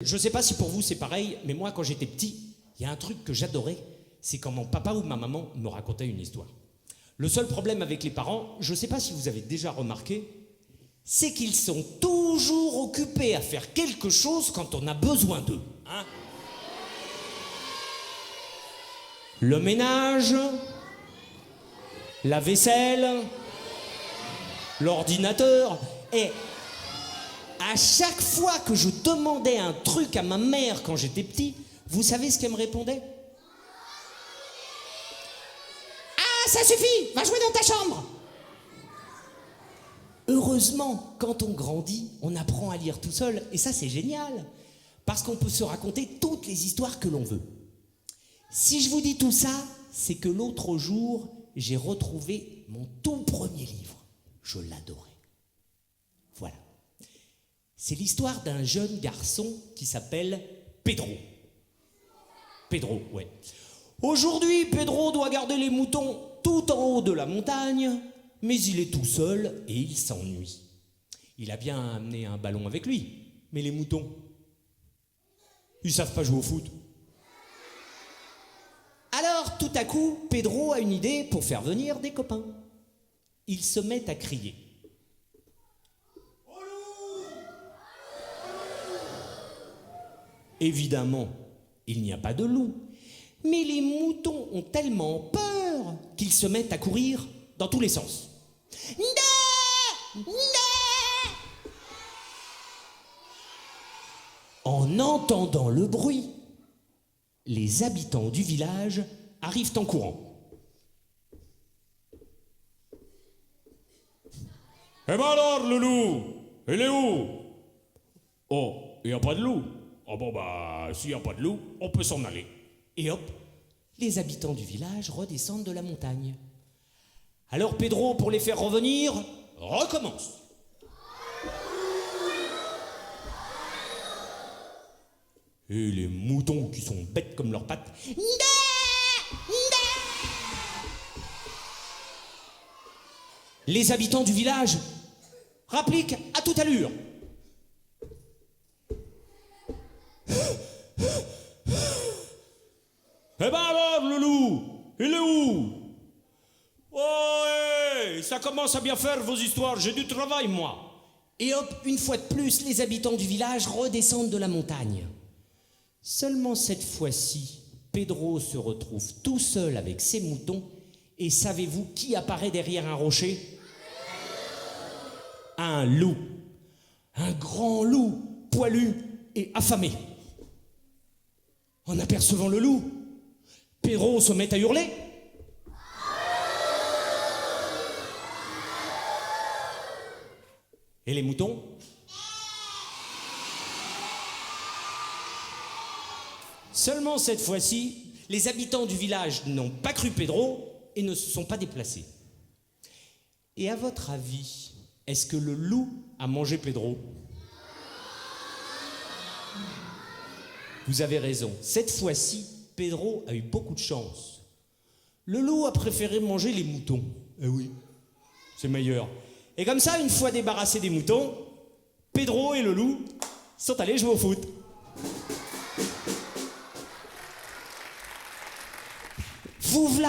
Je sais pas si pour vous c'est pareil, mais moi quand j'étais petit, il y a un truc que j'adorais, c'est quand mon papa ou ma maman me racontait une histoire. Le seul problème avec les parents, je sais pas si vous avez déjà remarqué, c'est qu'ils sont toujours occupés à faire quelque chose quand on a besoin d'eux. Hein ? Le ménage, la vaisselle, l'ordinateur. Et à chaque fois que je demandais un truc à ma mère quand j'étais petit, vous savez ce qu'elle me répondait ? Ah, ça suffit, va jouer dans ta chambre. Heureusement, quand on grandit, on apprend à lire tout seul, et ça c'est génial, parce qu'on peut se raconter toutes les histoires que l'on veut. Si je vous dis tout ça, c'est que l'autre jour, j'ai retrouvé mon tout premier livre. Je l'adorais. Voilà. C'est l'histoire d'un jeune garçon qui s'appelle Pedro. Pedro, ouais. Aujourd'hui, Pedro doit garder les moutons tout en haut de la montagne, mais il est tout seul et il s'ennuie. Il a bien amené un ballon avec lui, mais les moutons, ils savent pas jouer au foot. Alors, tout à coup, Pedro a une idée pour faire venir des copains. Il se met à crier. Évidemment, il n'y a pas de loup, mais les moutons ont tellement peur qu'ils se mettent à courir dans tous les sens. Non ! Non ! En entendant le bruit, les habitants du village arrivent en courant. Eh ben alors, le loup, il est où? Oh, il n'y a pas de loup. Oh bon bah, s'il n'y a pas de loup, on peut s'en aller. Et hop, les habitants du village redescendent de la montagne. Alors Pedro, pour les faire revenir, recommence. Et les moutons qui sont bêtes comme leurs pattes. Les habitants du village rappliquent à toute allure. Eh ben alors, le loup, il est où? Ouais, ça commence à bien faire vos histoires, j'ai du travail, moi. Et hop, une fois de plus, les habitants du village redescendent de la montagne. Seulement cette fois-ci, Pedro se retrouve tout seul avec ses moutons, et savez-vous qui apparaît derrière un rocher? Un loup. Un grand loup, poilu et affamé. En apercevant le loup, Pedro se met à hurler. Et les moutons? Seulement cette fois-ci, les habitants du village n'ont pas cru Pedro et ne se sont pas déplacés. Et à votre avis, est-ce que le loup a mangé Pedro? Vous avez raison, cette fois-ci, Pedro a eu beaucoup de chance. Le loup a préféré manger les moutons. Eh oui, c'est meilleur. Et comme ça, une fois débarrassés des moutons, Pedro et le loup sont allés jouer au foot. Vous voilà.